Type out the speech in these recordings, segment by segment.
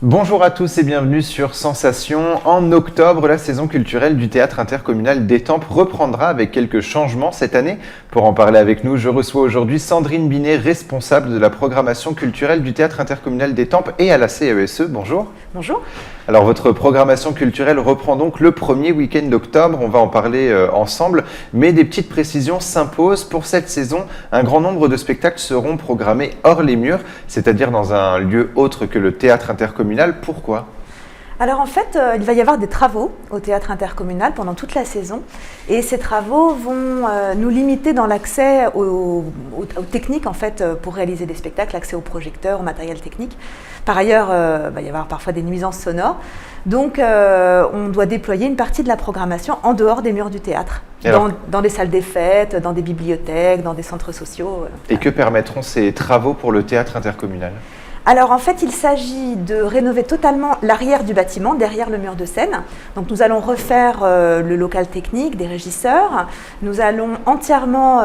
Bonjour à tous et bienvenue sur Sensation. En octobre, la saison culturelle du théâtre intercommunal d'Étampes reprendra avec quelques changements cette année. Pour en parler avec nous, je reçois aujourd'hui Sandrine Binet, responsable de la programmation culturelle du théâtre intercommunal d'Étampes et à la CESE. Bonjour. Bonjour. Alors votre programmation culturelle reprend donc le premier week-end d'octobre, on va en parler ensemble, mais des petites précisions s'imposent. Pour cette saison, un grand nombre de spectacles seront programmés hors les murs, c'est-à-dire dans un lieu autre que le théâtre intercommunal. Pourquoi ? Alors en fait, il va y avoir des travaux au théâtre intercommunal pendant toute la saison et ces travaux vont nous limiter dans l'accès aux techniques en fait pour réaliser des spectacles, l'accès aux projecteurs, au matériel technique. Par ailleurs, il va y avoir parfois des nuisances sonores. Donc on doit déployer une partie de la programmation en dehors des murs du théâtre, dans des salles des fêtes, dans des bibliothèques, dans des centres sociaux. Et que permettront ces travaux pour le théâtre intercommunal ? Alors en fait, il s'agit de rénover totalement l'arrière du bâtiment, derrière le mur de scène. Donc nous allons refaire le local technique des régisseurs. Nous allons entièrement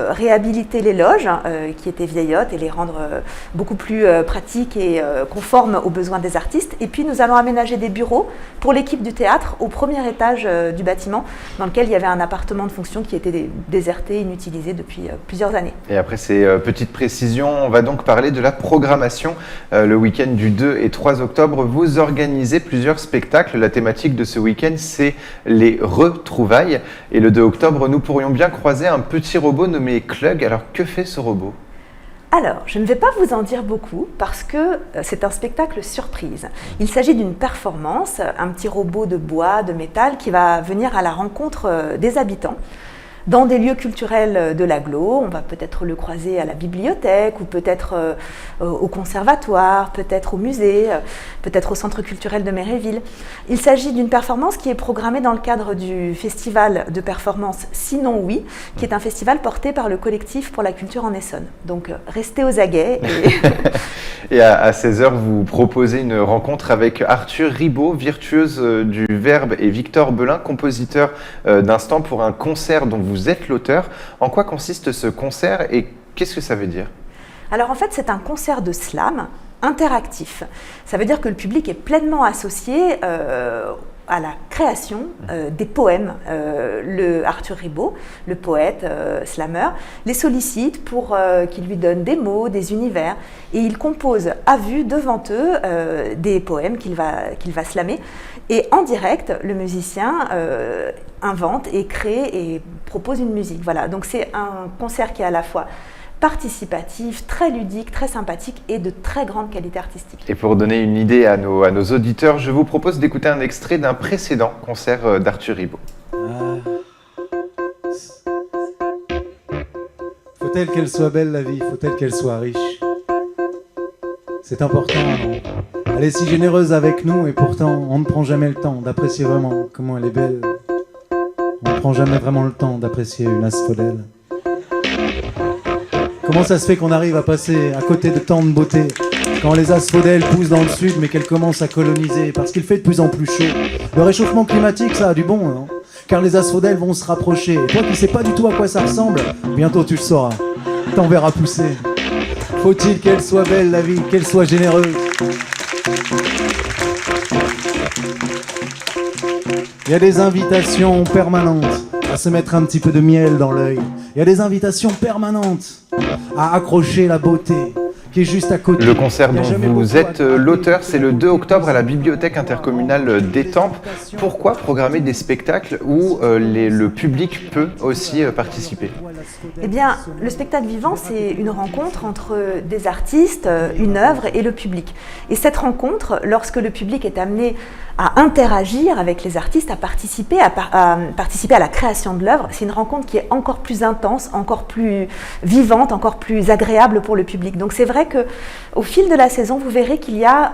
réhabiliter les loges qui étaient vieillottes et les rendre beaucoup plus pratiques et conformes aux besoins des artistes. Et puis nous allons aménager des bureaux pour l'équipe du théâtre au premier étage du bâtiment dans lequel il y avait un appartement de fonction qui était déserté, inutilisé depuis plusieurs années. Et après ces petites précisions, on va donc parler de la programmation. Le week-end du 2 et 3 octobre, vous organisez plusieurs spectacles. La thématique de ce week-end, c'est les retrouvailles. Et le 2 octobre, nous pourrions bien croiser un petit robot nommé Klug. Alors, que fait ce robot ? Alors, je ne vais pas vous en dire beaucoup parce que c'est un spectacle surprise. Il s'agit d'une performance, un petit robot de bois, de métal qui va venir à la rencontre des habitants. Dans des lieux culturels de l'agglo, on va peut-être le croiser à la bibliothèque ou peut-être au conservatoire, peut-être au musée, peut-être au centre culturel de Méréville. Il s'agit d'une performance qui est programmée dans le cadre du festival de performance Sinon Oui, qui est un festival porté par le collectif pour la culture en Essonne. Donc restez aux aguets. Et à 16h, vous proposez une rencontre avec Arthur Ribot, virtueuse du verbe, et Victor Belin, compositeur d'Instant, pour un concert dont vous êtes l'auteur. En quoi consiste ce concert et qu'est-ce que ça veut dire ? Alors en fait, c'est un concert de slam interactif. Ça veut dire que le public est pleinement associé à la création des poèmes. Arthur Ribot, le poète slammer, les sollicite pour qu'ils lui donnent des mots, des univers, et il compose à vue devant eux des poèmes qu'il va slammer. Et en direct, le musicien invente et crée et propose une musique. Voilà, donc c'est un concert qui est à la fois participatif, très ludique, très sympathique et de très grande qualité artistique. Et pour donner une idée à nos auditeurs, je vous propose d'écouter un extrait d'un précédent concert d'Arthur Ribot. Faut-elle qu'elle soit belle la vie, faut-elle qu'elle soit riche ? C'est important, non ? Elle est si généreuse avec nous et pourtant on ne prend jamais le temps d'apprécier vraiment comment elle est belle. On ne prend jamais vraiment le temps d'apprécier une asphodèle. Comment ça se fait qu'on arrive à passer à côté de tant de beauté quand les asphodèles poussent dans le sud mais qu'elles commencent à coloniser parce qu'il fait de plus en plus chaud. Le réchauffement climatique, ça a du bon, non ? Car les asphodèles vont se rapprocher. Et toi qui sais pas du tout à quoi ça ressemble, bientôt tu le sauras. T'en verras pousser. Faut-il qu'elle soit belle la vie, qu'elle soit généreuse ? Il y a des invitations permanentes à se mettre un petit peu de miel dans l'œil. Il y a des invitations permanentes à accrocher la beauté qui est juste à côté. Le concert dont vous êtes l'auteur, c'est le 2 octobre à la bibliothèque intercommunale d'Étampes. Pourquoi programmer des spectacles où le public peut aussi participer ? Eh bien, le spectacle vivant, c'est une rencontre entre des artistes, une œuvre et le public. Et cette rencontre, lorsque le public est amené à interagir avec les artistes, à participer à la création de l'œuvre, c'est une rencontre qui est encore plus intense, encore plus vivante, encore plus agréable pour le public. Donc c'est vrai qu'au fil de la saison, vous verrez qu'il y a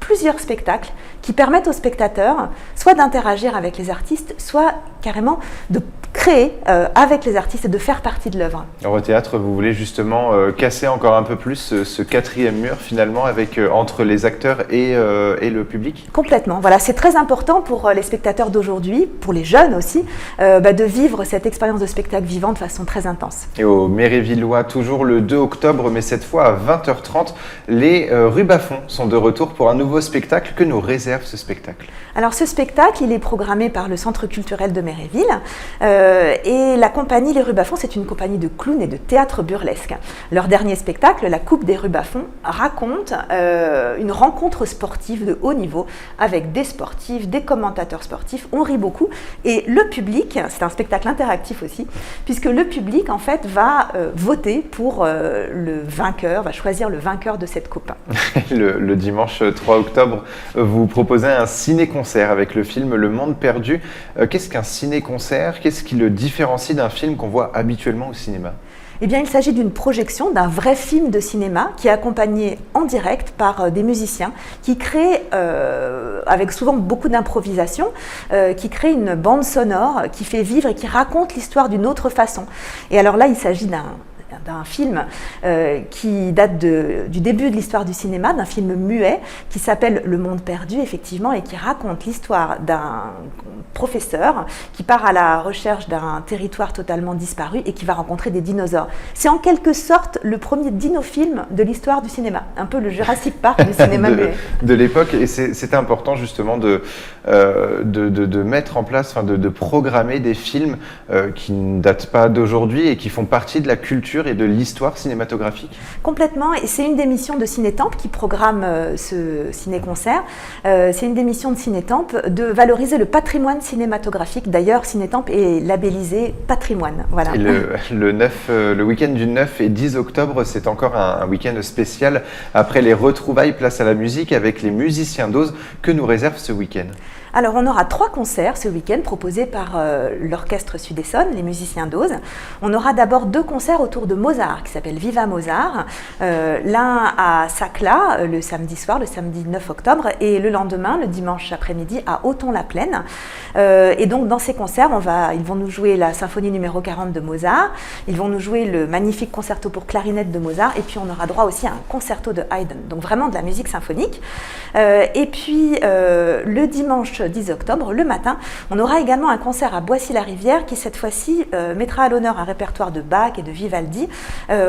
plusieurs spectacles qui permettent aux spectateurs soit d'interagir avec les artistes, soit carrément de créer avec les artistes et de faire partie de l'œuvre. Alors, au théâtre, vous voulez justement casser encore un peu plus ce quatrième mur finalement entre les acteurs et le public? Complètement. Voilà, c'est très important pour les spectateurs d'aujourd'hui, pour les jeunes aussi, de vivre cette expérience de spectacle vivant de façon très intense. Et au Mérévillois, toujours le 2 octobre, mais cette fois à 20h30, les Rubafons sont de retour pour un nouveau spectacle. Que nous réserve ce spectacle? Alors ce spectacle, il est programmé par le Centre culturel de Méréville et la compagnie Les Rubafons, c'est une compagnie de clowns et de théâtre burlesque. Leur dernier spectacle, La Coupe des Rubafons, raconte une rencontre sportive de haut niveau avec des sportifs, des commentateurs sportifs. On rit beaucoup et le public, c'est un spectacle interactif aussi, puisque le public en fait va voter pour le vainqueur, va choisir le vainqueur de cette coupe. Le dimanche 3 octobre, vous proposez un ciné-concert avec le film Le Monde perdu. Qu'est-ce qu'un ciné-concert? Qu'est-ce qui le différencie d'un film qu'on voit habituellement au cinéma? Eh bien, il s'agit d'une projection d'un vrai film de cinéma qui est accompagné en direct par des musiciens qui créent, avec souvent beaucoup d'improvisation, qui créent une bande sonore qui fait vivre et qui raconte l'histoire d'une autre façon. Et alors là, il s'agit d'un film qui date du début de l'histoire du cinéma, d'un film muet qui s'appelle Le Monde perdu, effectivement, et qui raconte l'histoire d'un professeur qui part à la recherche d'un territoire totalement disparu et qui va rencontrer des dinosaures. C'est en quelque sorte le premier dinofilm de l'histoire du cinéma, un peu le Jurassic Park du cinéma muet. De l'époque, et c'est important justement de mettre en place, de programmer des films qui ne datent pas d'aujourd'hui et qui font partie de la culture et de l'histoire cinématographique. Complètement, et c'est une des missions de Cinétemp qui programme ce ciné-concert. C'est une des missions de Cinétemp de valoriser le patrimoine cinématographique. D'ailleurs, Cinétemp est labellisé patrimoine. Voilà. Et le week-end du 9 et 10 octobre, c'est encore un week-end spécial après les retrouvailles place à la musique avec les musiciens d'Oz. Que nous réserve ce week-end? Alors, on aura 3 concerts ce week-end proposés par l'Orchestre Sud-Essonne, les musiciens d'Oz. On aura d'abord 2 concerts autour de Mozart qui s'appellent Viva Mozart. L'un à Sacla le samedi soir, le samedi 9 octobre, et le lendemain, le dimanche après-midi, à Auton-la-Plaine. Et donc, dans ces concerts, ils vont nous jouer la symphonie numéro 40 de Mozart, ils vont nous jouer le magnifique concerto pour clarinette de Mozart, et puis on aura droit aussi à un concerto de Haydn, donc vraiment de la musique symphonique. Et puis, le dimanche 10 octobre, le matin, on aura également un concert à Boissy-la-Rivière qui, cette fois-ci, mettra à l'honneur un répertoire de Bach et de Vivaldi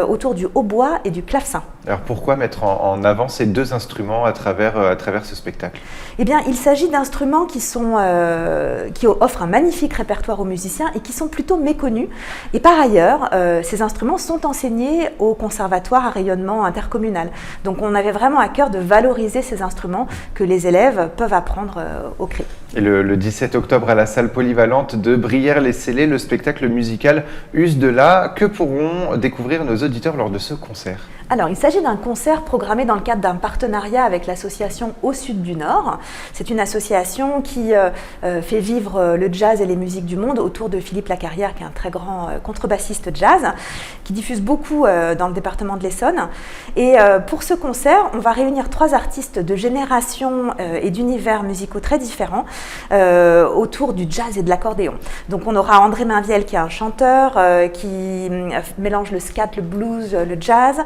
autour du hautbois et du clavecin. Alors pourquoi mettre en avant ces 2 instruments à travers ce spectacle? Eh bien, il s'agit d'instruments qui offrent un magnifique répertoire aux musiciens et qui sont plutôt méconnus. Et par ailleurs, ces instruments sont enseignés au conservatoire à rayonnement intercommunal. Donc on avait vraiment à cœur de valoriser ces instruments que les élèves peuvent apprendre au CRI. Et le 17 octobre à la salle polyvalente de Brière-les-Cellés, le spectacle musical Use de là. Que pourront découvrir nos auditeurs lors de ce concert? Alors, il s'agit d'un concert programmé dans le cadre d'un partenariat avec l'association Au Sud du Nord. C'est une association qui fait vivre le jazz et les musiques du monde autour de Philippe Lacarrière, qui est un très grand contrebassiste jazz, qui diffuse beaucoup dans le département de l'Essonne. Et pour ce concert, on va réunir 3 artistes de générations et d'univers musicaux très différents autour du jazz et de l'accordéon. Donc, on aura André Mainviel, qui est un chanteur qui mélange le scat, le blues, le jazz.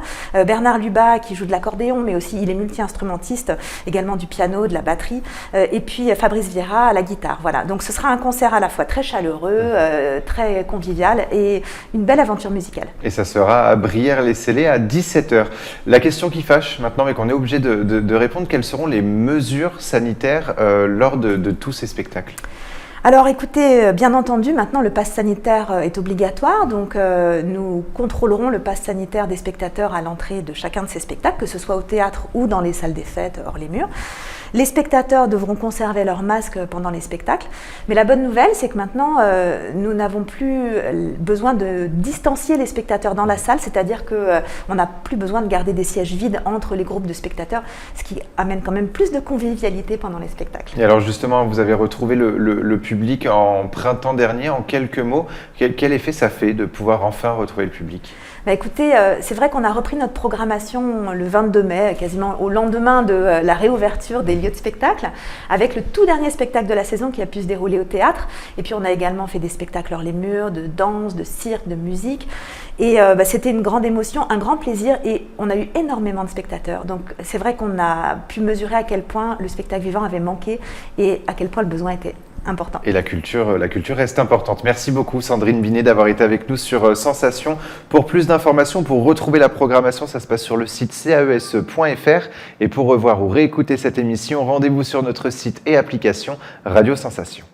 Bernard Lubat qui joue de l'accordéon, mais aussi il est multi-instrumentiste, également du piano, de la batterie, et puis Fabrice Vieira à la guitare. Voilà, donc ce sera un concert à la fois très chaleureux, très convivial et une belle aventure musicale. Et ça sera à Brière-les-Cellés à 17h. La question qui fâche maintenant, mais qu'on est obligé de répondre, quelles seront les mesures sanitaires lors de tous ces spectacles? Alors écoutez, bien entendu, maintenant le pass sanitaire est obligatoire, donc nous contrôlerons le pass sanitaire des spectateurs à l'entrée de chacun de ces spectacles, que ce soit au théâtre ou dans les salles des fêtes hors les murs. Les spectateurs devront conserver leur masque pendant les spectacles, mais la bonne nouvelle, c'est que maintenant, nous n'avons plus besoin de distancier les spectateurs dans la salle, c'est-à-dire qu'on n'a plus besoin de garder des sièges vides entre les groupes de spectateurs, ce qui amène quand même plus de convivialité pendant les spectacles. Et alors justement, vous avez retrouvé le public en printemps dernier, en quelques mots. Quel effet ça fait de pouvoir enfin retrouver le public? Bah écoutez, c'est vrai qu'on a repris notre programmation le 22 mai, quasiment au lendemain de la réouverture des lieux lieu de spectacle, avec le tout dernier spectacle de la saison qui a pu se dérouler au théâtre. Et puis on a également fait des spectacles hors les murs, de danse, de cirque, de musique. Et c'était une grande émotion, un grand plaisir, et on a eu énormément de spectateurs. Donc c'est vrai qu'on a pu mesurer à quel point le spectacle vivant avait manqué et à quel point le besoin était important. Et la culture reste importante. Merci beaucoup Sandrine Binet d'avoir été avec nous sur Sensation. Pour plus d'informations, pour retrouver la programmation, ça se passe sur le site caese.fr. Et pour revoir ou réécouter cette émission, rendez-vous sur notre site et application Radio Sensation.